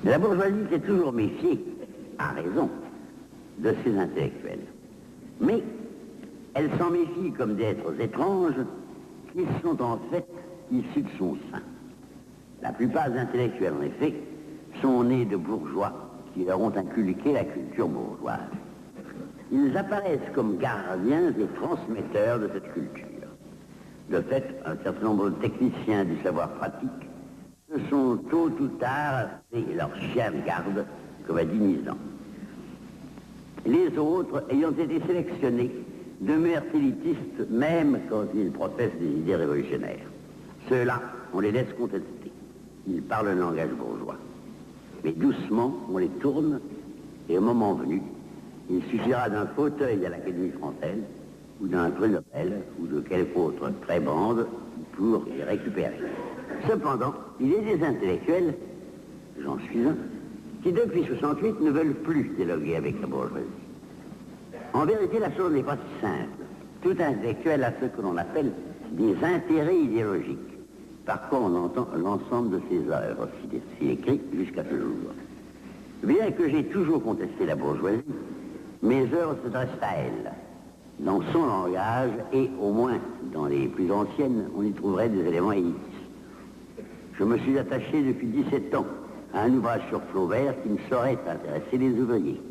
La bourgeoisie s'est toujours méfiée, à raison, de ses intellectuels. Mais elle s'en méfie comme d'êtres étranges qui sont en fait issus de son sein. La plupart des intellectuels, en effet, sont nés de bourgeois qui leur ont inculqué la culture bourgeoise. Ils apparaissent comme gardiens et transmetteurs de cette culture. De fait, un certain nombre de techniciens du savoir pratique se sont tôt ou tard fait leur chien de garde, comme a dit Nizan. Les autres ayant été sélectionnés demeurent élitistes même quand ils professent des idées révolutionnaires. Ceux-là, on les laisse contester. Ils parlent un langage bourgeois. Mais doucement, on les tourne et au moment venu, il suffira d'un fauteuil à l'Académie française ou d'un prix Nobel ou de quelque autre prébande pour les récupérer. Cependant, il y a des intellectuels, j'en suis un, qui depuis 68 ne veulent plus dialoguer avec la bourgeoisie. En vérité, la chose n'est pas si simple. Tout intellectuel a ce que l'on appelle des intérêts idéologiques. Par quoi on entend l'ensemble de ses œuvres, s'il écrit jusqu'à ce jour. Bien que j'ai toujours contesté la bourgeoisie, mes œuvres se dressent à elle. Dans son langage, et au moins dans les plus anciennes, on y trouverait des éléments élitistes. Je me suis attaché depuis 17 ans à un ouvrage sur Flaubert qui ne saurait intéresser les ouvriers.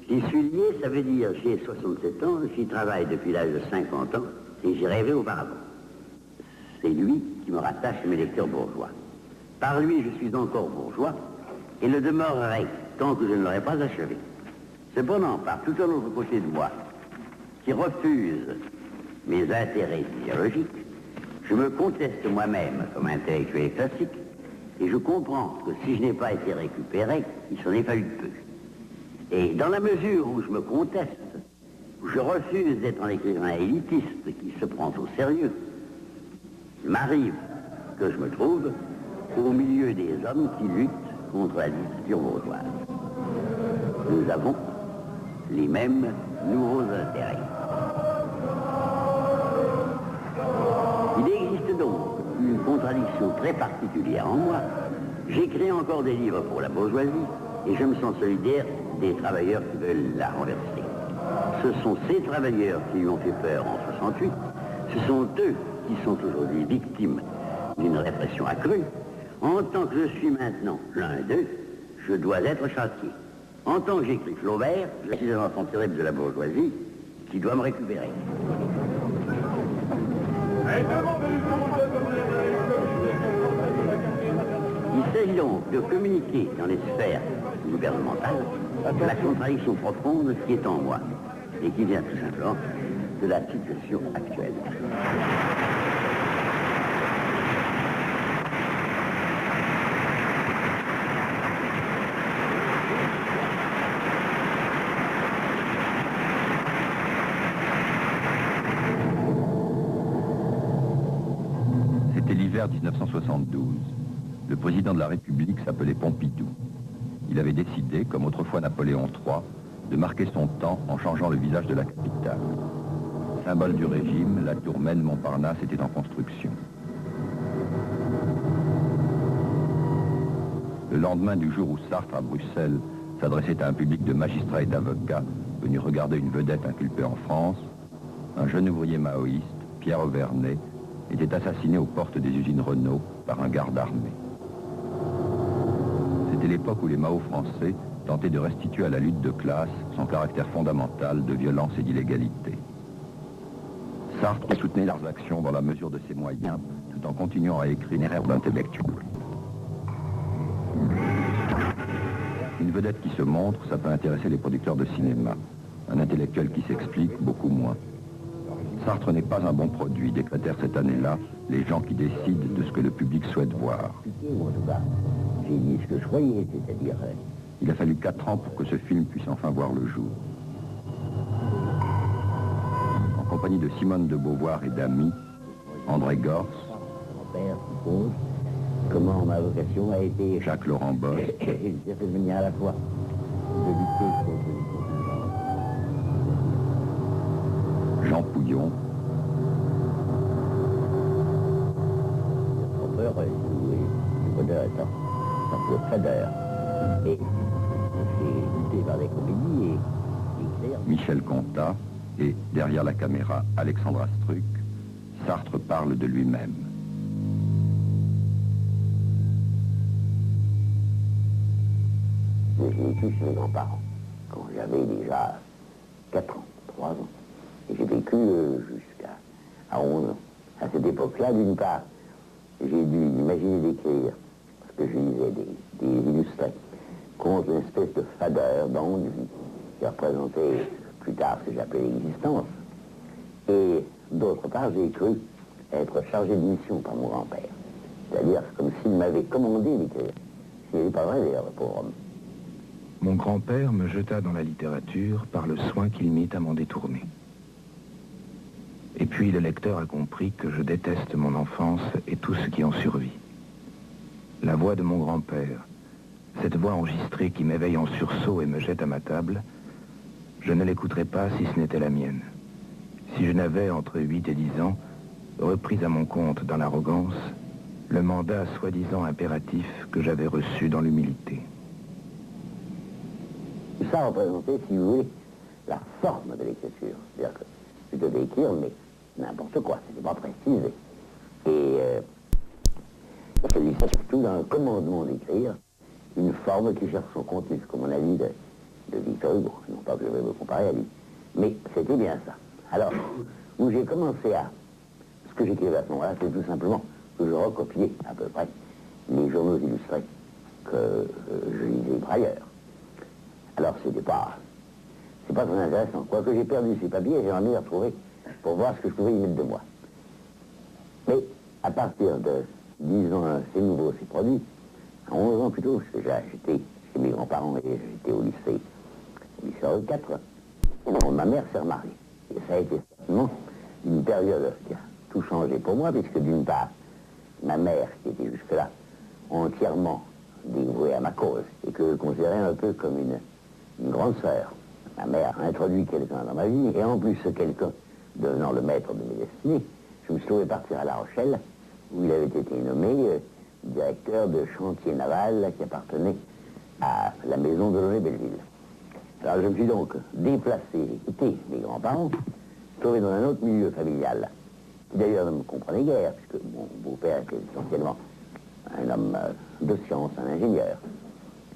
J'y suis lié, ça veut dire j'ai 67 ans, j'y travaille depuis l'âge de 50 ans et j'y rêvais auparavant. C'est lui qui me rattache à mes lecteurs bourgeois. Par lui, je suis encore bourgeois et le demeurerai tant que je ne l'aurai pas achevé. Cependant, par tout un autre côté de moi, qui refuse mes intérêts idéologiques, je me conteste moi-même comme intellectuel classique et je comprends que si je n'ai pas été récupéré, il s'en est fallu peu. Et dans la mesure où je me conteste, où je refuse d'être un écrivain élitiste qui se prend au sérieux, il m'arrive que je me trouve au milieu des hommes qui luttent contre la dictature bourgeoise. Nous avons les mêmes nouveaux intérêts. Il existe donc une contradiction très particulière en moi. J'écris encore des livres pour la bourgeoisie et je me sens solidaire des travailleurs qui veulent la renverser. Ce sont ces travailleurs qui lui ont fait peur en 68. Ce sont eux qui sont aujourd'hui victimes d'une répression accrue. En tant que je suis maintenant l'un d'eux, je dois être châtié. En tant que j'écris Flaubert, je suis un enfant terrible de la bourgeoisie qui doit me récupérer. Il s'agit donc de communiquer dans les sphères gouvernementales la contradiction profonde qui est en moi et qui vient tout simplement de la situation actuelle. C'était l'hiver 1972. Le président de la République s'appelait Pompidou. Il avait décidé, comme autrefois Napoléon III, de marquer son temps en changeant le visage de la capitale. Symbole du régime, la tour Maine-Montparnasse était en construction. Le lendemain du jour où Sartre, à Bruxelles, s'adressait à un public de magistrats et d'avocats venus regarder une vedette inculpée en France, un jeune ouvrier maoïste, Pierre Auvernay, était assassiné aux portes des usines Renault par un garde armé. C'était l'époque où les Mao français tentaient de restituer à la lutte de classe son caractère fondamental de violence et d'illégalité. Sartre soutenait leurs actions dans la mesure de ses moyens, tout en continuant à écrire une erreur d'intellectuel. Une vedette qui se montre, ça peut intéresser les producteurs de cinéma. Un intellectuel qui s'explique, beaucoup moins. Sartre n'est pas un bon produit, décrétèrent cette année-là les gens qui décident de ce que le public souhaite voir. En tout cas, j'ai dit ce que je croyais, c'est-à-dire... Il a fallu 4 ans pour que ce film puisse enfin voir le jour. En compagnie de Simone de Beauvoir et d'amis, André Gorz, Mon père suppose comment ma vocation a été... Jacques Laurent Bosse, d'une certaine manière à la fois de lutter contre les Jean Pouillon, trompeurs, du bonheur étant le fadeur. Et j'ai lutté par des comédies et clair. Michel Contat et, derrière la caméra, Alexandra Struck, Sartre parle de lui-même. J'ai vécu chez mes grands-parents quand j'avais déjà 4 ans, 3 ans. Et j'ai vécu jusqu'à 11 ans. À cette époque-là, d'une part, j'ai dû imaginer d'écrire, parce que je lisais des illustrés, contre une espèce de fadeur d'ennui qui représentait plus tard ce que j'appelais l'existence. Et d'autre part, j'ai cru être chargé de mission par mon grand-père. C'est-à-dire comme s'il m'avait commandé d'écrire. Ce n'est pas vrai d'ailleurs, le pauvre homme. Mon grand-père me jeta dans la littérature par le soin qu'il mit à m'en détourner. Et puis le lecteur a compris que je déteste mon enfance et tout ce qui en survit. La voix de mon grand-père, cette voix enregistrée qui m'éveille en sursaut et me jette à ma table, je ne l'écouterai pas si ce n'était la mienne. Si je n'avais, entre 8 et 10 ans, repris à mon compte dans l'arrogance, le mandat soi-disant impératif que j'avais reçu dans l'humilité. Ça représentait, si vous voulez, la forme de l'écriture. C'est-à-dire que je devais écrire, mais n'importe quoi, c'était pas précisé. Et il s'agissait surtout d'un commandement d'écrire, une forme qui cherche son contenu, comme on a dit de Victor Hugo. Non pas que je vais me comparer à lui, mais c'était bien ça. Alors, où j'ai commencé à... Ce que j'écrivais à ce moment-là, c'est tout simplement que je recopiais à peu près les journaux illustrés que je lisais par ailleurs. Alors, c'est pas très intéressant. Quoique j'ai perdu ces papiers, j'aimerais bien les retrouver pour voir ce que je pouvais y mettre de moi. Mais à partir de, disons, ces nouveaux, ces produits, à 11 ans plutôt, parce que j'étais chez mes grands-parents et j'étais au lycée Henri IV, et donc ma mère s'est remariée. Et ça a été certainement une période qui a tout changé pour moi, puisque d'une part, ma mère, qui était jusque-là entièrement dévouée à ma cause, et que je considérais un peu comme une grande sœur. Ma mère a introduit quelqu'un dans ma vie, et en plus ce quelqu'un devenant le maître de mes destinées, je me suis trouvé partir à La Rochelle, où il avait été nommé directeur de chantier naval qui appartenait à la maison de Launay-Belleville. Alors je me suis donc déplacé, quitté mes grands-parents, trouvé dans un autre milieu familial, qui d'ailleurs ne me comprenait guère, puisque mon beau-père était essentiellement un homme de science, un ingénieur.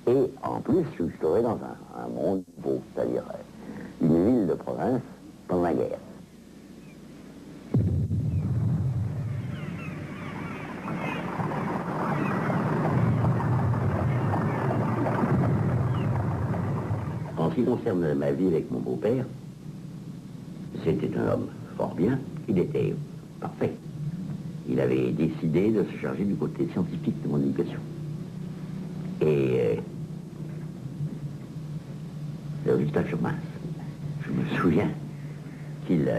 Et en plus, je suis trouvé dans un monde beau, c'est-à-dire une ville de province pendant la guerre. En ce qui concerne ma vie avec mon beau-père, c'était un homme fort bien, il était parfait. Il avait décidé de se charger du côté scientifique de mon éducation. Et le résultat fut mince. Je me souviens qu'il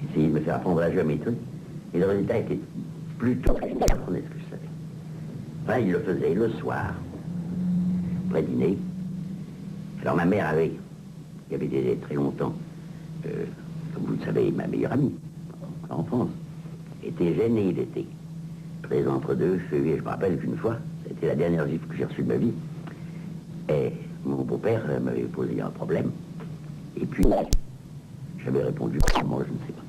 essayait de me faire apprendre la géométrie, et le résultat était plutôt que ce que je savais. Enfin, il le faisait le soir, après dîner. Alors ma mère qui avait été très longtemps, comme vous le savez, ma meilleure amie, en France, était gênée d'été. Très entre deux, je me rappelle qu'une fois, c'était la dernière gifle que j'ai reçue de ma vie, et mon beau-père m'avait posé un problème, et puis j'avais répondu comment, je ne sais pas.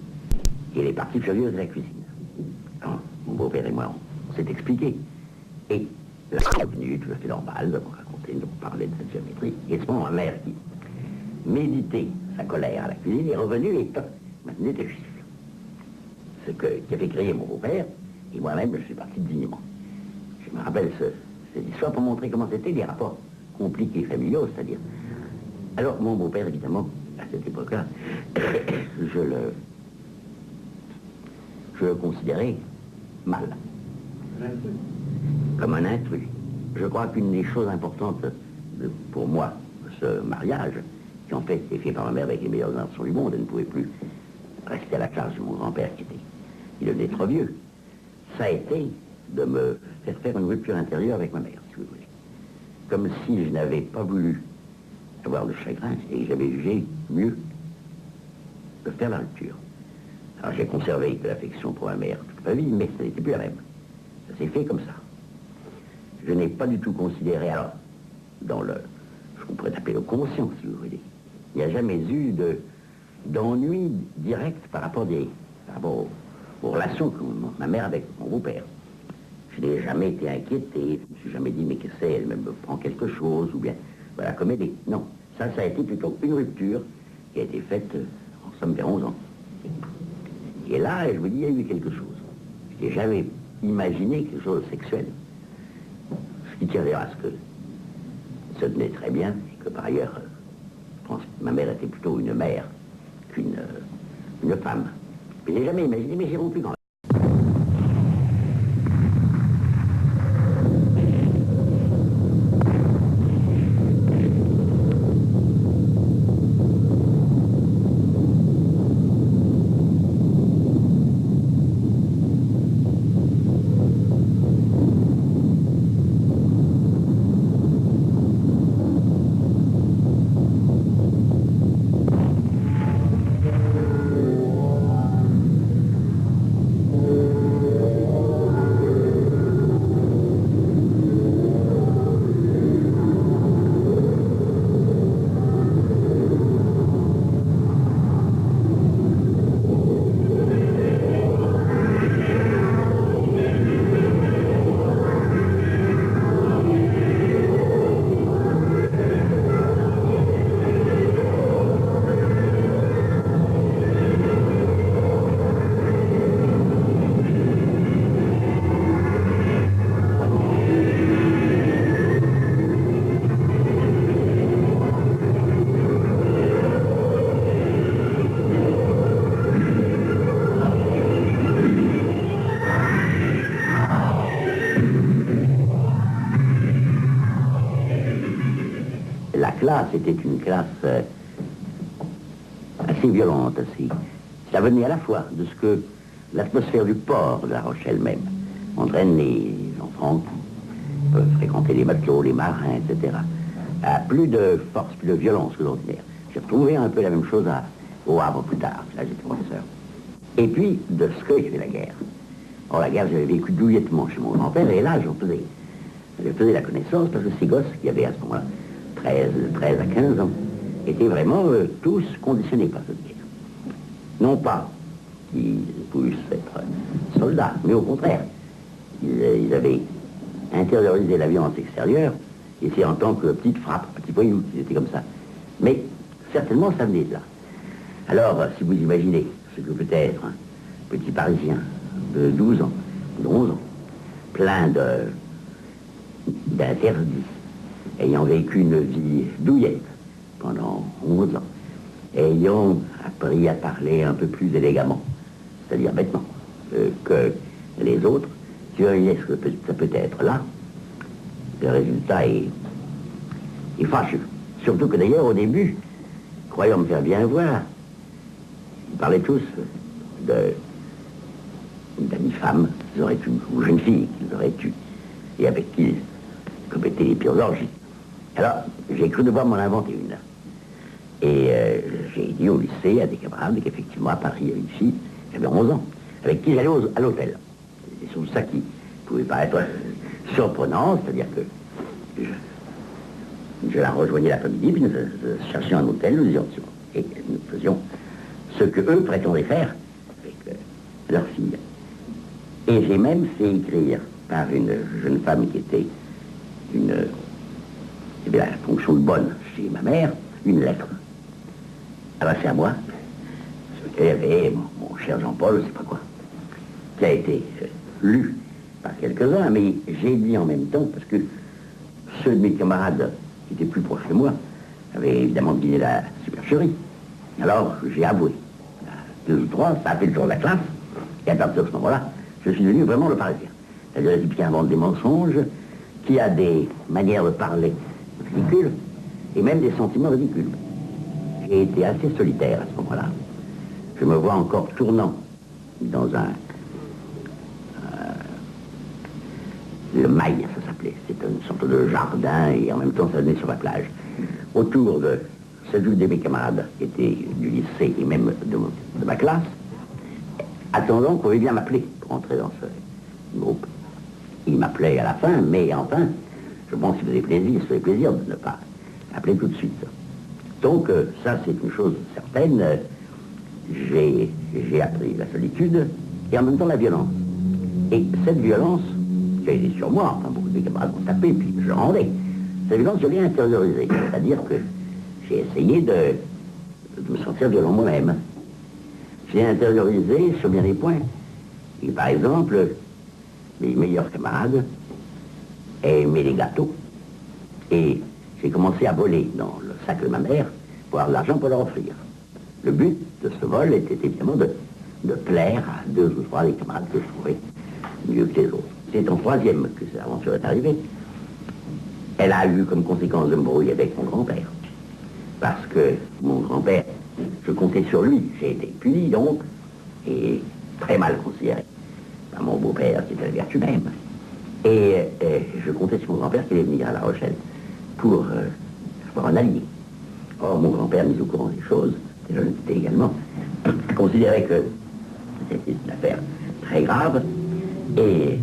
Et elle est partie furieuse de la cuisine. Alors, mon beau-père et moi, on s'est expliqué. Et là, est venu tout à fait normal de me raconter, de me parler de cette géométrie. Et à ce moment, ma mère, qui méditait sa colère à la cuisine, est revenue et m'a donné des gifles. Ce qui avait créé mon beau-père, et moi-même, je suis parti dignement. Je me rappelle cette histoire pour montrer comment c'était des rapports compliqués, familiaux, c'est-à-dire. Alors, mon beau-père, évidemment, à cette époque-là, je le considérais mal. Comme un intrus. Je crois qu'une des choses importantes pour moi, ce mariage, qui en fait était fait par ma mère avec les meilleures intentions du monde, elle ne pouvait plus rester à la charge de mon grand-père il devenait trop vieux, ça a été de me faire une rupture intérieure avec ma mère, si vous voulez. Comme si je n'avais pas voulu avoir de chagrin et j'avais jugé mieux de faire la rupture. Alors j'ai conservé de l'affection pour ma mère toute ma vie, mais ça n'était plus la même. Ça s'est fait comme ça. Je n'ai pas du tout considéré, alors, dans le, ce qu'on pourrait appeler le conscient, si vous voulez, il n'y a jamais eu d'ennui direct par rapport aux relations que ma mère avait avec mon beau-père. Je n'ai jamais été inquiété, je ne me suis jamais dit, mais qu'est-ce que c'est, elle me prend quelque chose, ou bien, voilà, comme elle est. Non, ça a été plutôt une rupture qui a été faite, en somme, vers 11 ans. Et là, je vous dis, il y a eu quelque chose. Je n'ai jamais imaginé quelque chose de sexuel. Ce qui tient d'ailleurs à ce que ça tenait très bien, et que par ailleurs, je pense que ma mère était plutôt une mère qu'une femme. Mais j'ai jamais imaginé, mais j'ai rompu quand même. C'était une classe assez violente, assez. Ça venait à la fois de ce que l'atmosphère du port de La Rochelle même entraîne les enfants qui peuvent fréquenter les matelots, les marins, etc. À plus de force, plus de violence que d'ordinaire. J'ai retrouvé un peu la même chose au Havre plus tard, là j'étais professeur. Et puis, de ce que j'ai fait la guerre. Or, la guerre, j'avais vécu douillettement chez mon grand-père, et là, je faisais la connaissance, parce que ces gosses qui avaient à ce moment-là 13 à 15 ans, étaient vraiment tous conditionnés par cette guerre. Non pas qu'ils puissent être soldats, mais au contraire, ils avaient intériorisé la violence extérieure, et c'est en tant que petite frappe, petit voyou, ils étaient comme ça. Mais certainement, ça venait de là. Alors, si vous imaginez ce que peut être un petit Parisien de 12 ans, de 11 ans, plein d'interdits, ayant vécu une vie douillette pendant 11 ans, ayant appris à parler un peu plus élégamment, c'est-à-dire bêtement, que les autres, tu voyais ce que ça peut être là, le résultat est fâcheux. Surtout que d'ailleurs, au début, croyant me faire bien voir, ils parlaient tous d'une femme qu'ils auraient eue, ou jeune fille qu'ils auraient eue, et avec qui ils commettaient les pires orgies. Alors, j'ai cru devoir m'en inventer une. Et j'ai dit au lycée à des camarades qu'effectivement, à Paris, il y avait une fille qui avait 11 ans, avec qui j'allais à l'hôtel. C'est surtout ça qui pouvait paraître surprenant, c'est-à-dire que je la rejoignais l'après-midi, puis nous cherchions un hôtel, nous faisions ce que eux prétendaient faire avec leur fille. Et j'ai même fait écrire par une jeune femme qui était qui avait la fonction de bonne chez ma mère, une lettre adressée à moi, sur laquelle il y avait mon cher Jean-Paul, je ne sais pas quoi, qui a été lu par quelques-uns, mais j'ai dit en même temps, parce que ceux de mes camarades qui étaient plus proches de moi avaient évidemment deviné la supercherie. Alors, j'ai avoué. 2 ou 3, ça a fait le tour de la classe. Et à partir de ce moment-là, je suis devenu vraiment le parisien. C'est-à-dire le type qui invente des mensonges, qui a des manières de parler ridicules, et même des sentiments ridicules. J'ai été assez solitaire à ce moment-là. Je me vois encore tournant dans le mail, ça s'appelait. C'était une sorte de jardin, et en même temps, ça donnait sur la plage. Autour de celui de mes camarades, qui étaient du lycée, et même de ma classe, attendant qu'on veuille bien m'appeler pour entrer dans ce groupe. Il m'appelait à la fin, mais enfin, je pense qu'il faisait plaisir de ne pas appeler tout de suite. Donc, ça, c'est une chose certaine. J'ai appris la solitude et en même temps la violence. Et cette violence, qui a été sur moi, enfin, beaucoup de camarades m'ont tapé, puis je rendais. Cette violence, je l'ai intériorisée. C'est-à-dire que j'ai essayé de me sentir violent moi-même. J'ai intériorisé sur bien des points. Et par exemple, mes meilleurs camarades aimaient les gâteaux. Et j'ai commencé à voler dans le sac de ma mère pour avoir de l'argent pour leur offrir. Le but de ce vol était évidemment de plaire à 2 ou 3 des camarades que je trouvais mieux que les autres. C'est en 3e que cette aventure est arrivée. Elle a eu comme conséquence de me brouiller avec mon grand-père. Parce que mon grand-père, je comptais sur lui. J'ai été puni donc, et très mal considéré par mon beau-père qui était la vertu même. Et je comptais sur mon grand-père qui allait venir à La Rochelle pour un allié. Or, mon grand-père, mis au courant des choses, et je l'étais également, considérait que c'était une affaire très grave, et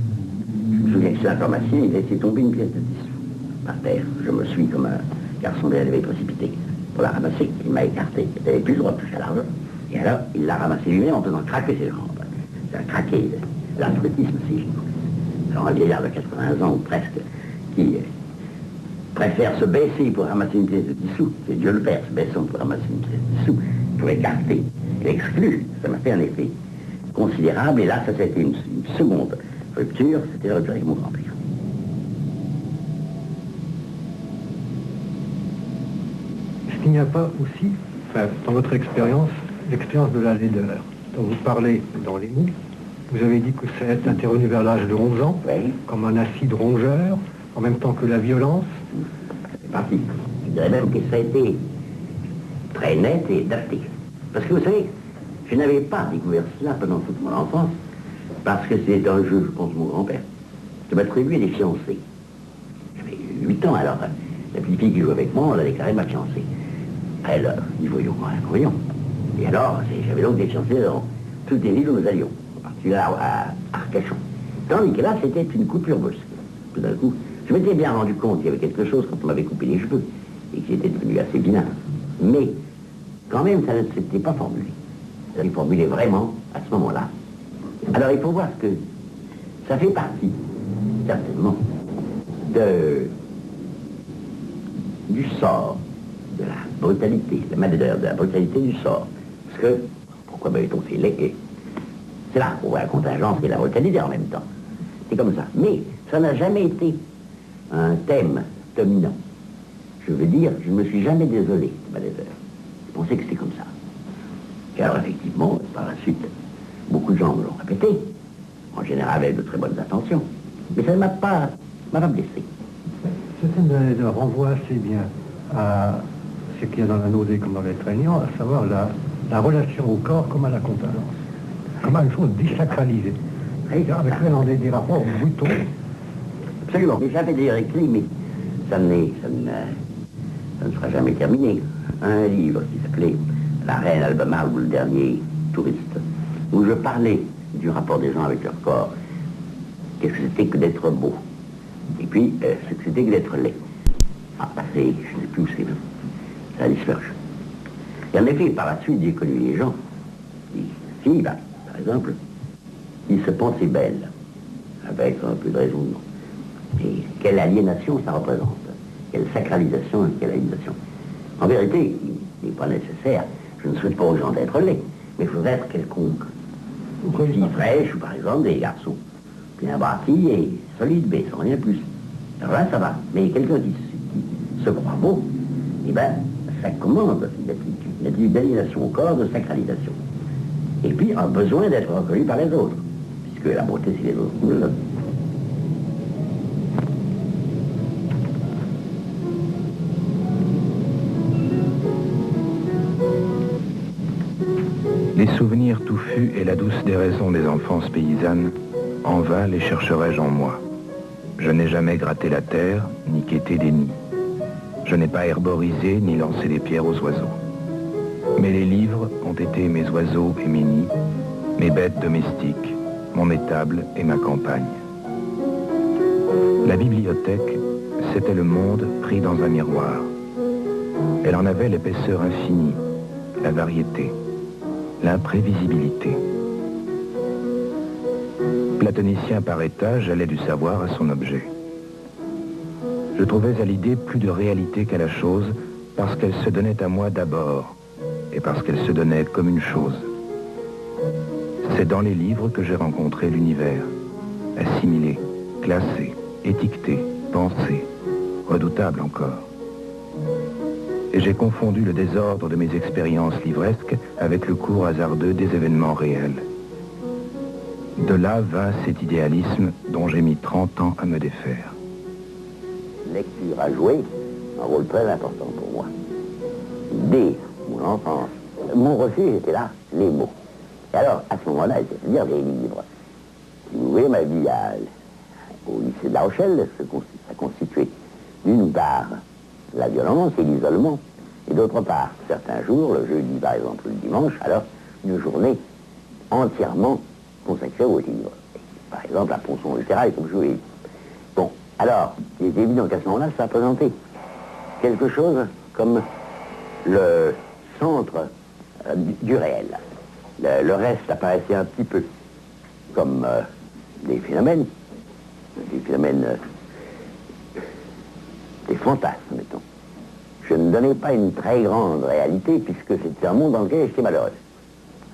je me souviens que sur la pharmacie, il a laissé tomber une pièce de 10 sous par terre. Je me suis, comme un garçon bien élevé, précipité pour la ramasser. Il m'a écarté, il n'avait plus le droit de toucher à l'argent. Et alors, il l'a ramassé lui-même en faisant craquer ses jambes. C'est un craqué, l'athlétisme, si. Alors, un vieillard de 80 ans, ou presque, qui préfère se baisser pour ramasser une pièce de 10 sous, c'est Dieu le Père, se baissant pour ramasser une pièce de 10 sous, pour écarter, l'exclure. Ça m'a fait un effet considérable, et là, ça c'était une seconde rupture, c'était la rupture avec mon grand-père. Est-ce qu'il n'y a pas aussi, enfin, dans votre expérience, l'expérience de la laideur dont vous parlez dans les mots? Vous avez dit que ça a été intervenu vers l'âge de 11 ans, Oui. comme un acide rongeur, en même temps que la violence. C'est parti. Je dirais même que ça a été très net et adapté. Parce que vous savez, je n'avais pas découvert cela pendant toute mon enfance, parce que c'était un jeu, je pense, de mon grand-père. Je m'attribuais des fiancés. J'avais 8 ans, alors la petite fille qui jouait avec moi, on l'a déclarée ma fiancée. Alors, nous voyons, nous voyons. Et alors, j'avais donc des fiancés dans toutes les villes où nous allions, en particulier à Arcachon. Tandis que là, c'était une coupure brusque. Tout d'un coup, je m'étais bien rendu compte qu'il y avait quelque chose quand on m'avait coupé les cheveux, et qu'il était devenu assez vilain. Mais, quand même, ça ne s'était pas formulé. Ça s'est formulé vraiment à ce moment-là. Alors, il faut voir que ça fait partie, certainement, du sort, de la brutalité, la malheur, de la brutalité du sort. Parce que, pourquoi m'avait-on fait les... C'est là qu'on voit la contingence et la brutalité en même temps. C'est comme ça. Mais ça n'a jamais été un thème dominant. Je veux dire, je ne me suis jamais désolé de ma laideur. Je pensais que c'était comme ça. Et alors, effectivement, par la suite, beaucoup de gens me l'ont répété, en général avec de très bonnes intentions. Mais ça ne m'a pas blessé. Ce thème de la laideur renvoie assez bien à ce qu'il y a dans la nausée comme dans les traînants, à savoir la relation au corps comme à la contingence, comme à une chose désacralisée. Avec là, des rapports brutaux. Absolument. Mais j'avais déjà écrit, mais ça ne sera jamais terminé. Un livre qui s'appelait La Reine Albemarle ou le dernier touriste, où je parlais du rapport des gens avec leur corps. Qu'est-ce que c'était que d'être beau? Et puis, ce que c'était que d'être laid. Ah, je ne sais plus où c'est. Ça a disparu. Et en effet, par la suite, j'ai connu les gens, des filles, par exemple, qui se pensaient belles, avec un peu de raison de non. Et quelle aliénation ça représente. Quelle sacralisation et quelle aliénation. En vérité, il n'est pas nécessaire, je ne souhaite pas aux gens d'être laids, mais il faudrait être quelconque. Une fille fraîche, ou par exemple des garçons bien bâtis et solides, mais sans rien de plus. Alors là, ça va. Mais quelqu'un qui se croit beau, eh bien, ça commande une attitude d'aliénation au corps, de sacralisation. Et puis un besoin d'être reconnu par les autres, puisque la beauté, c'est les autres qui nous le donnent. Les souvenirs touffus et la douce déraison des enfances paysannes, en vain les chercherai-je en moi. Je n'ai jamais gratté la terre, ni quêté des nids. Je n'ai pas herborisé, ni lancé des pierres aux oiseaux. Mais les livres ont été mes oiseaux et mes nids, mes bêtes domestiques, mon étable et ma campagne. La bibliothèque, c'était le monde pris dans un miroir. Elle en avait l'épaisseur infinie, la variété, l'imprévisibilité. Platonicien par état, j'allais du savoir à son objet. Je trouvais à l'idée plus de réalité qu'à la chose parce qu'elle se donnait à moi d'abord et parce qu'elle se donnait comme une chose. C'est dans les livres que j'ai rencontré l'univers, assimilé, classé, étiqueté, pensé, redoutable encore. Et j'ai confondu le désordre de mes expériences livresques avec le cours hasardeux des événements réels. De là vint cet idéalisme dont j'ai mis 30 ans à me défaire. Lecture a joué un rôle très important pour moi. Dès mon enfance, mon refuge était là, les mots. Et alors, à ce moment-là, c'est-à-dire les livres. Si vous voulez, ma vie au lycée de La Rochelle, ça constituait d'une part la violence et l'isolement, et d'autre part, certains jours, le jeudi par exemple, le dimanche, alors une journée entièrement consacrée aux livres. Et, par exemple, à Ponson littéraire, comme je vous l'ai dit. Bon, alors, il est évident qu'à ce moment-là, ça présentait quelque chose comme le centre du réel. Le reste apparaissait un petit peu comme des phénomènes, des fantasmes, mettons. Je ne donnais pas une très grande réalité puisque c'était un monde dans lequel j'étais malheureux.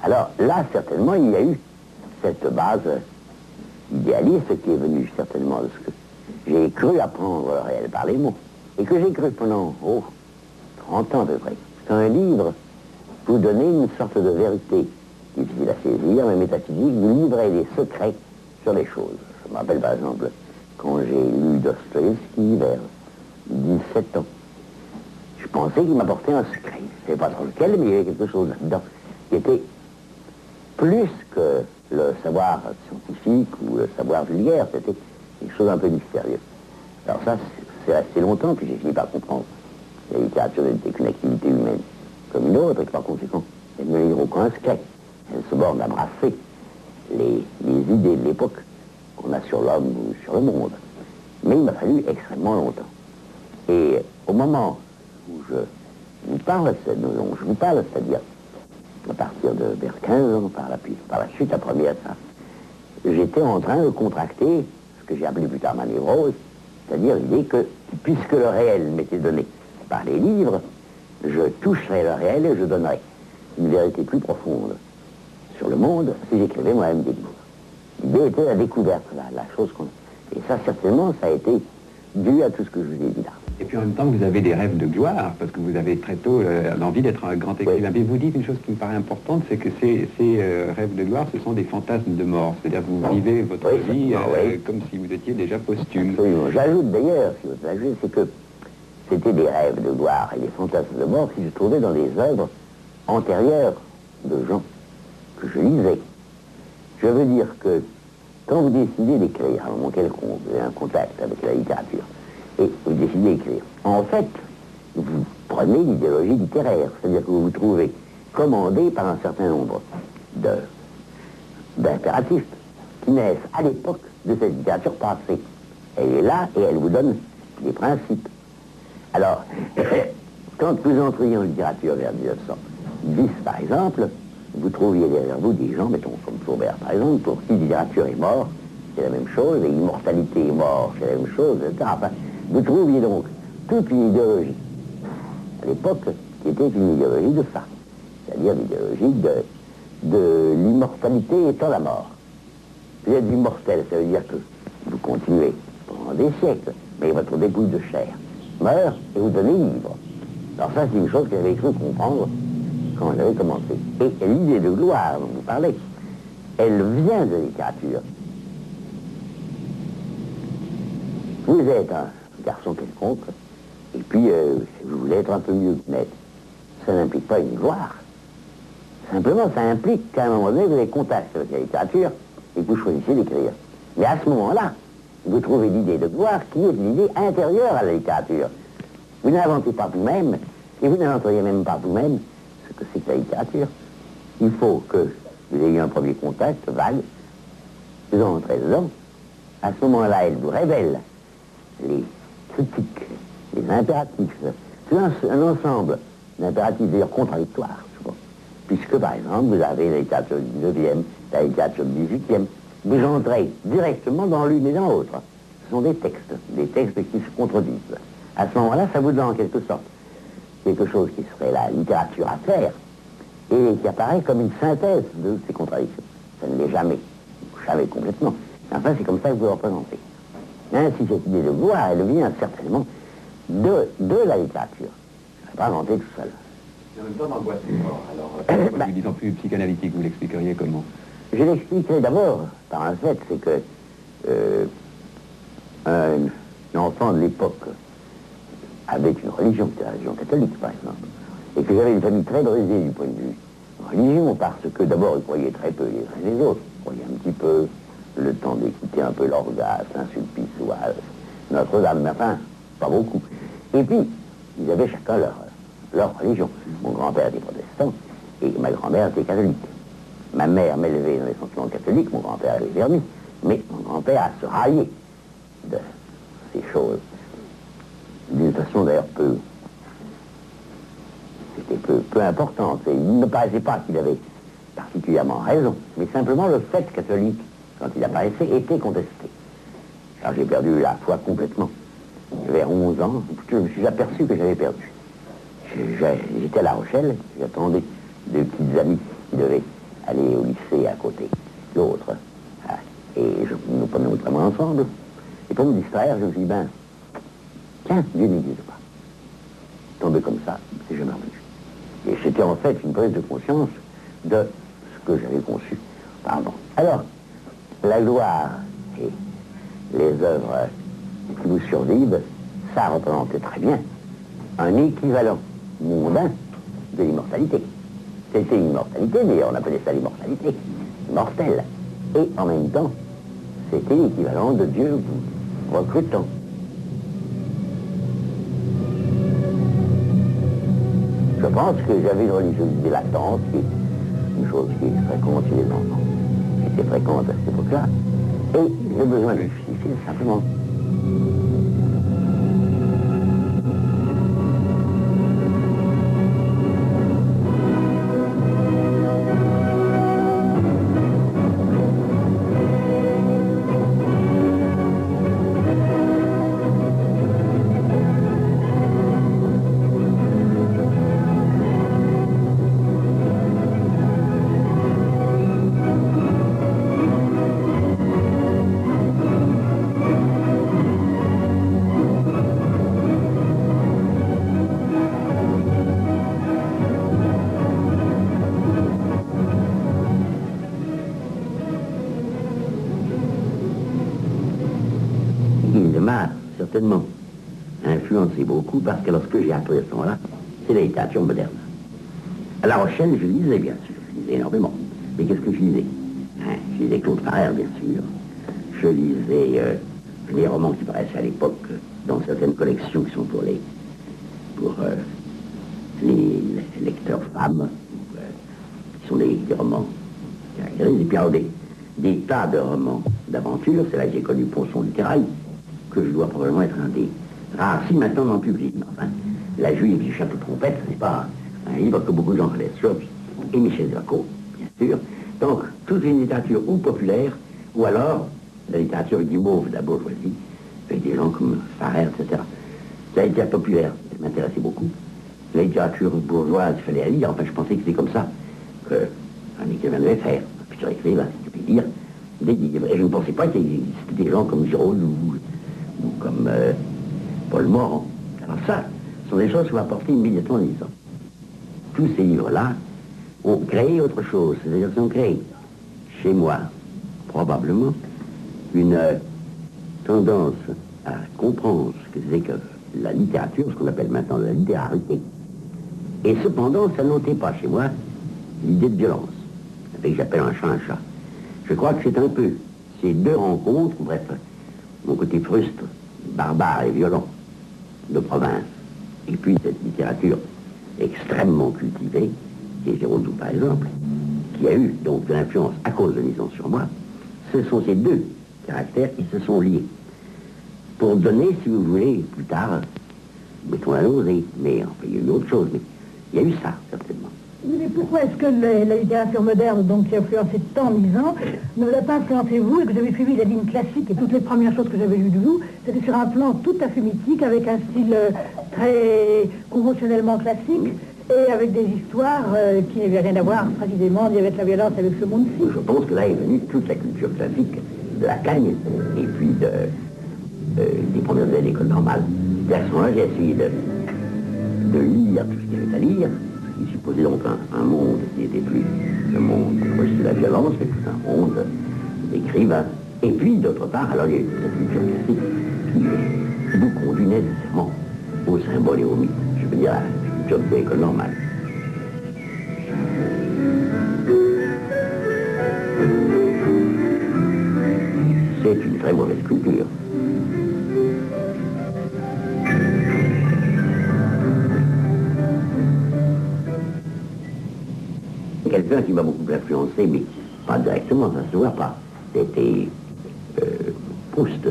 Alors là, certainement, il y a eu cette base idéaliste qui est venue certainement de ce que j'ai cru apprendre le réel par les mots. Et que j'ai cru pendant, 30 ans à peu près. Qu'un livre vous donnait une sorte de vérité difficile à saisir, mais métaphysique, vous livrez des secrets sur les choses. Je me rappelle par exemple quand j'ai lu Dostoïevski vers 17 ans. Je pensais qu'il m'apportait un secret. Je ne sais pas trop lequel, mais il y avait quelque chose là-dedans qui était plus que le savoir scientifique ou le savoir vulgaire, c'était quelque chose un peu mystérieux. Alors ça, c'est resté longtemps, puis j'ai fini par comprendre. La littérature n'était qu'une activité humaine comme une autre, et que par conséquent, elle ne livre aucun secret. Elle se borne à brasser les idées de l'époque qu'on a sur l'homme ou sur le monde. Mais il m'a fallu extrêmement longtemps. Et au moment où je vous parle, c'est-à-dire à partir de vers 15 ans, par la suite, après à ça, j'étais en train de contracter ce que j'ai appelé plus tard ma névrose, c'est-à-dire l'idée que, puisque le réel m'était donné par les livres, je toucherais le réel et je donnerais une vérité plus profonde sur le monde si j'écrivais moi-même des livres. L'idée était la découverte, la chose qu'on... Et ça, certainement, ça a été dû à tout ce que je vous ai dit là. Et puis en même temps, vous avez des rêves de gloire, parce que vous avez très tôt l'envie d'être un grand écrivain. Mais vous dites une chose qui me paraît importante, c'est que ces rêves de gloire, ce sont des fantasmes de mort. C'est-à-dire que vous vivez votre vie comme si vous étiez déjà posthume. Absolument. J'ajoute d'ailleurs, si vous ajoutez, c'est que c'était des rêves de gloire et des fantasmes de mort qui se trouvaient dans des œuvres antérieures de gens que je lisais. Je veux dire que quand vous décidez d'écrire à un moment quelconque, vous avez un contact avec la littérature, et vous décidez d'écrire, en fait, vous prenez l'idéologie littéraire, c'est-à-dire que vous vous trouvez commandé par un certain nombre d'impératifs qui naissent à l'époque de cette littérature passée. Elle est là et elle vous donne des principes. Alors, quand vous entriez en littérature vers 1910, par exemple, vous trouviez derrière vous des gens, mettons comme Flaubert, par exemple, pour qui littérature est mort, c'est la même chose, et l'immortalité est mort, c'est la même chose, etc. Enfin, vous trouviez donc toute une idéologie, à l'époque, qui était une idéologie de ça, c'est-à-dire l'idéologie de l'immortalité étant la mort. Vous êtes immortel, ça veut dire que vous continuez pendant des siècles, mais votre dépouille de chair meurt et vous donnez livre. Alors ça, c'est une chose que j'avais cru comprendre quand j'avais commencé. Et l'idée de gloire dont vous parlez, elle vient de la littérature. Vous êtes un garçon quelconque, et puis si vous voulez être un peu mieux que net, ça n'implique pas une gloire. Simplement, ça implique qu'à un moment donné, vous avez contact avec la littérature et que vous choisissez d'écrire. Mais à ce moment-là, vous trouvez l'idée de gloire qui est l'idée intérieure à la littérature. Vous n'inventez pas vous-même, et vous n'inventeriez même pas vous-même ce que c'est que la littérature. Il faut que vous ayez un premier contact vague, vous entrez dedans. À ce moment-là, elle vous révèle les critiques, les impératifs, tout un ensemble d'impératifs d'ailleurs contradictoires, souvent. Puisque, par exemple, vous avez la littérature du 9e, la littérature du 18e, vous entrez directement dans l'une et dans l'autre. Ce sont des textes qui se contredisent. À ce moment-là, ça vous donne en quelque sorte quelque chose qui serait la littérature à faire et qui apparaît comme une synthèse de ces contradictions. Ça ne l'est jamais complètement. Enfin, c'est comme ça que vous le représentez. Ainsi, cette idée de gloire, elle vient certainement de la littérature. Je n'ai pas inventé tout seul. Et en même temps, d'angoisse est mort. Alors, disons plus psychanalytique, vous l'expliqueriez comment? Je l'expliquerai d'abord par un fait, c'est que un enfant de l'époque avait une religion, c'était la religion catholique par exemple, et que j'avais une famille très brisée du point de vue religion, parce que d'abord ils croyaient très peu les uns les autres, ils croyaient un petit peu, le temps d'écouter un peu l'orgasme, Saint-Sulpice ou Notre-Dame, mais enfin, pas beaucoup. Et puis, ils avaient chacun leur religion. Mon grand-père était protestant, et ma grand-mère était catholique. Ma mère m'élevait dans les sentiments catholiques, mon grand-père avait verni, mais mon grand-père a se raillé de ces choses, d'une façon d'ailleurs peu importante. Et il ne paraissait pas qu'il avait particulièrement raison, mais simplement le fait catholique, quand il apparaissait, était contesté. Alors j'ai perdu la foi complètement. Vers 11 ans, je me suis aperçu que j'avais perdu. J'étais à La Rochelle, j'attendais deux petites amies qui devaient aller au lycée à côté, l'autre. Et nous prenions notamment ensemble. Et pour me distraire, je me suis dit, tiens, Dieu n'existe pas. Tombé comme ça, c'est jamais revenu. Et c'était en fait une prise de conscience de ce que j'avais conçu. Pardon. Alors, la gloire et les œuvres qui vous survivent, ça représentait très bien un équivalent mondain de l'immortalité. C'était une immortalité, mais on appelait ça l'immortalité, mortelle. Et en même temps, c'était l'équivalent de Dieu vous recrutant. Je pense que j'avais une religiosité latente, qui est une chose qui est fréquente chez les enfants. C'était fréquente à cette époque-là. Et j'ai besoin de justifier simplement. Il m'a certainement influencé beaucoup parce que lorsque j'ai appris à ce moment-là, c'est la littérature moderne. À La Rochelle, je lisais bien sûr, je lisais énormément. Mais qu'est-ce que je lisais? Je lisais Claude Farrère, bien sûr. Je lisais les romans qui paraissaient à l'époque dans certaines collections qui sont pour les lecteurs femmes, qui sont des romans caractérisés. Et puis alors des tas de romans d'aventure, c'est là que j'ai connu Ponson littéraire, que je dois probablement être un des rares, si maintenant dans le public. Enfin, La Juive du Château Trompette, ce n'est pas un livre que beaucoup de gens connaissent, et Michel Delacroix, bien sûr. Donc, toute une littérature ou populaire, ou alors la littérature guimauve de la bourgeoisie, avec des gens comme Farrère, etc. La littérature populaire, elle m'intéressait beaucoup. La littérature bourgeoise, il fallait la lire. Enfin, je pensais que c'était comme ça qu'un écrivain devait faire. Un futur écrivain, il devait lire des livres. Et je ne pensais pas qu'il existait des gens comme Giraud ou comme Paul Morand. Alors ça, ce sont des choses qui vont apporter immédiatement en lisant. Tous ces livres-là ont créé autre chose, c'est-à-dire qu'ils ont créé, chez moi, probablement, une tendance à comprendre ce que c'est que la littérature, ce qu'on appelle maintenant la littérarité. Et cependant, ça n'ôtait pas chez moi l'idée de violence, avec que j'appelle un chat un chat. Je crois que c'est un peu ces deux rencontres, bref, mon côté frustre, barbare et violent de province, et puis cette littérature extrêmement cultivée, qui est Giraudoux par exemple, qui a eu donc de l'influence à cause de Nizan sur moi, ce sont ces deux caractères qui se sont liés. Pour donner, si vous voulez, plus tard, mettons la nausée, mais enfin, il y a eu autre chose, mais il y a eu ça, certainement. Mais pourquoi est-ce que la littérature moderne, donc qui a influencé tant Nizan, ne l'a pas influencé vous et que vous avez suivi la ligne classique et toutes les premières choses que j'avais lues de vous, c'était sur un plan tout à fait mythique, avec un style très conventionnellement classique et avec des histoires qui n'avaient rien à voir précisément ni avec la violence, avec ce monde-ci. Je pense que là est venue toute la culture classique de la Cagne et puis des premières années d'école normale. Et à ce moment-là, j'ai essayé de lire tout ce qu'il y avait à lire, qui supposait donc un monde qui n'était plus le monde de la violence, mais plus un monde d'écrivains. Et puis, d'autre part, alors il y a eu cette culture classique qui nous conduit nécessairement aux symboles et aux mythes. Je veux dire, la culture de l'école normale. C'est une très mauvaise culture. Quelqu'un qui m'a beaucoup influencé, mais pas directement, ça ne se voit pas, c'était Proust.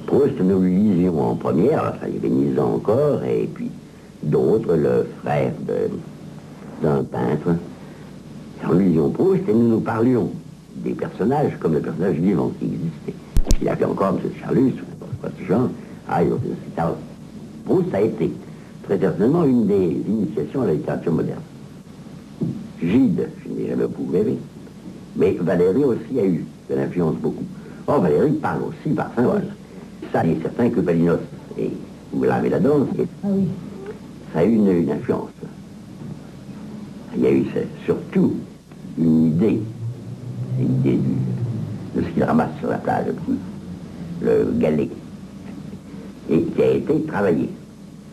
Proust, nous le lisions en première, enfin, il y avait Nizan encore, et puis d'autres, le frère d'un peintre. Nous lisions Proust et nous parlions des personnages comme des personnages vivants qui existaient. Il a fait encore M. Charlus, pas ce genre, etc. Proust a été très certainement une des initiations à la littérature moderne. Gide, je n'ai jamais beaucoup rêvé, mais Valéry aussi a eu de l'influence beaucoup. Or, Valéry parle aussi par Saint-Paul. Ça, il est certain que Palinos et l'âme et la danse, ça a eu une influence. Il y a eu surtout une idée, l'idée de ce qu'il ramasse sur la plage, le galet, et qui a été travaillé.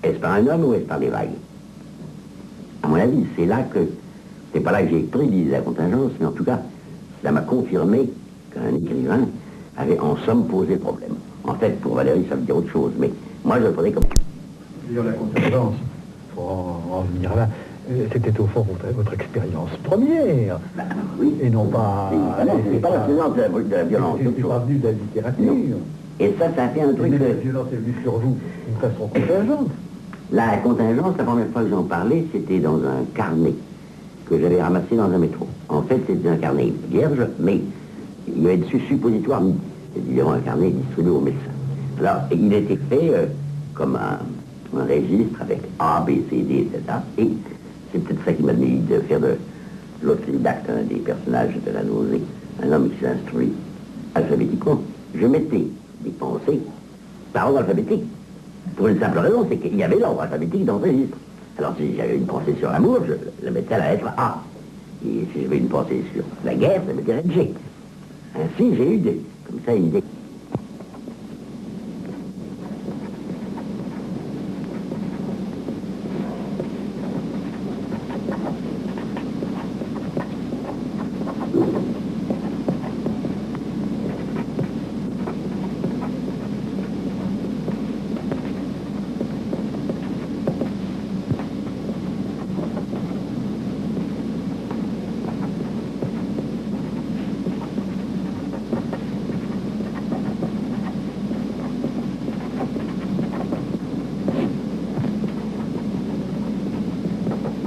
Est-ce par un homme ou est-ce par des vagues? À mon avis, c'est là que c'est pas là que j'ai prédit la contingence, mais en tout cas, ça m'a confirmé qu'un écrivain avait en somme posé problème. En fait, pour Valéry, ça veut dire autre chose, mais moi, je le prenais comme ça. Dire la contingence, pour en venir là, c'était au fond votre expérience première. Ben, oui. Et non pas... C'est pas l'expérience de la violence. C'est pas venu de la littérature. Non. Et ça a fait un truc Mais de... la violence est venue sur vous d'une façon contingente. La contingence, la première fois que j'en parlais, c'était dans un carnet que j'avais ramassé dans un métro. En fait, c'était un carnet vierge, mais il y avait dessus suppositoire midi. C'est-à-dire un carnet distribué aux médecins. Alors, il était fait comme un registre avec A, B, C, D, etc. Et c'est peut-être ça qui m'a donné de faire de l'autodidacte, un des personnages de la nausée, un homme qui s'instruit alphabétiquement. Je mettais des pensées par ordre alphabétique. Pour une simple raison, c'est qu'il y avait l'ordre alphabétique dans ce registre. Alors si j'avais une pensée sur l'amour, je la mettais à la lettre A. Et si j'avais une pensée sur la guerre, je la mettais à la lettre G. Ainsi, j'ai eu comme ça une idée.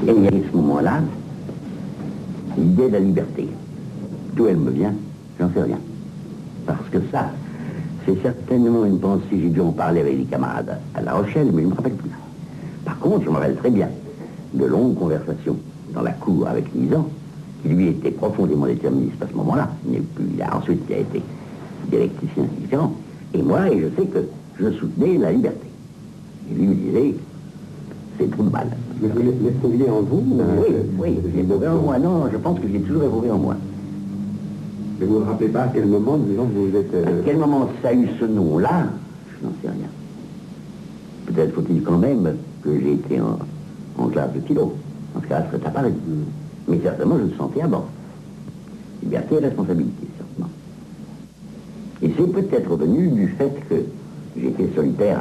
Et il y a eu ce moment-là, l'idée de la liberté. D'où elle me vient, j'en sais rien. Parce que ça, c'est certainement une pensée, j'ai dû en parler avec des camarades à La Rochelle, mais je ne me rappelle plus. Par contre, je me rappelle très bien de longues conversations dans la cour avec Nizan, qui lui était profondément déterministe à ce moment-là. Il a ensuite il a été dialecticien différent. Et moi, et je sais que je soutenais la liberté. Et lui me disait, c'est trop de mal. Mais vous l'éprouviez en vous Oui, je l'ai éprouvé en moi. Non, je pense que je l'ai toujours éprouvé en moi. Mais vous ne vous rappelez pas à quel moment, disons, vous vous êtes... À quel moment ça a eu ce nom-là, je n'en sais rien. Peut-être faut-il quand même que j'ai été en classe de philo. Dans ce cas-là, ce serait apparu. Mais certainement, je le sentais avant. Liberté et responsabilité, certainement. Et c'est peut-être venu du fait que j'étais solitaire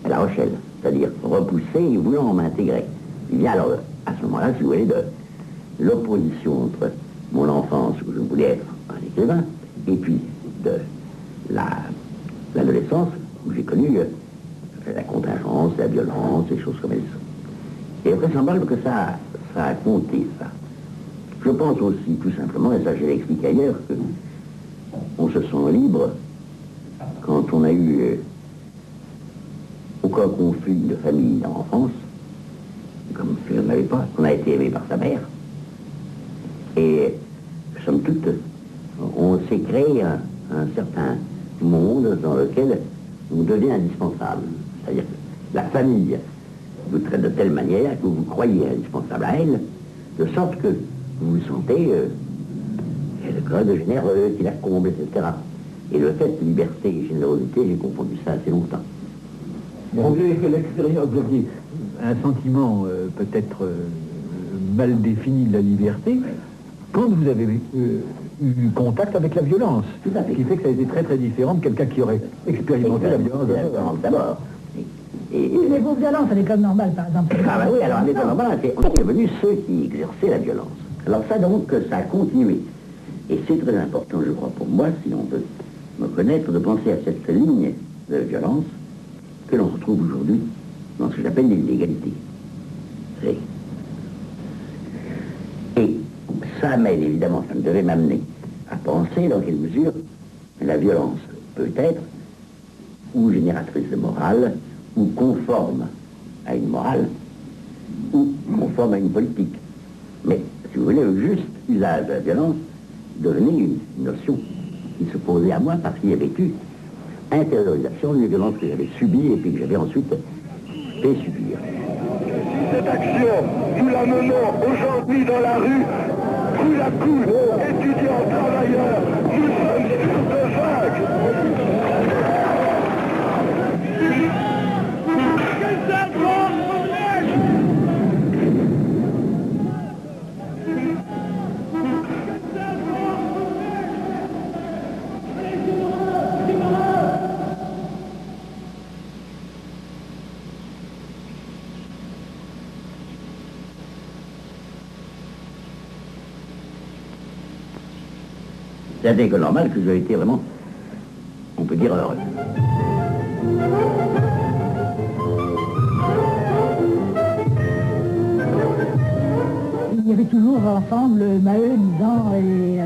à La Rochelle, c'est-à-dire repoussé et voulant m'intégrer. Il vient alors, à ce moment-là, si vous voulez, de l'opposition entre mon enfance, où je voulais être un écrivain, et puis de l'adolescence, où j'ai connu la contingence, la violence, des choses comme elles sont. Et vraisemblable que ça a compté, ça. Je pense aussi, tout simplement, et ça je l'ai expliqué ailleurs, qu'on se sent libre quand on a eu aucun conflit de famille dans l'enfance, comme si on n'avait pas, qu'on a été aimé par sa mère. Et, somme toute, on s'est créé un certain monde dans lequel on devient indispensable. C'est-à-dire que la famille vous traite de telle manière que vous croyez indispensable à elle, de sorte que vous vous sentez le code généreux qui la comble, etc. Et le fait de liberté et générosité, j'ai confondu ça assez longtemps. Vous avez fait l'expérience, vous aviez un sentiment peut-être mal défini de la liberté, quand vous avez eu contact avec la violence. Tout à fait. Ce qui fait que ça a été très très différent de quelqu'un qui aurait expérimenté la violence. D'abord. Mais vos violences à l'école normale, par exemple. Ah bah oui, alors à l'école normale, on est devenus ceux qui exerçaient la violence. Alors ça donc, ça a continué. Et c'est très important, je crois, pour moi, si on veut me connaître, de penser à cette ligne de violence que l'on retrouve aujourd'hui dans ce que j'appelle l'illégalité. Et ça mène, évidemment, ça me devait m'amener à penser dans quelle mesure la violence peut être ou génératrice de morale, ou conforme à une morale, ou conforme à une politique. Mais, si vous voulez, le juste usage de la violence devenait une notion qui se posait à moi parce qu'il y avait eu intériorisation d'une violence que j'avais subie et puis que j'avais ensuite fait subir. Cette action, nous la menons aujourd'hui dans la rue, coup à coup, étudiants, travailleurs, nous sommes sûrs de vaincre. C'est à l'école normale que j'ai été vraiment, on peut dire, heureux. Il y avait toujours ensemble Maheu, Nizan et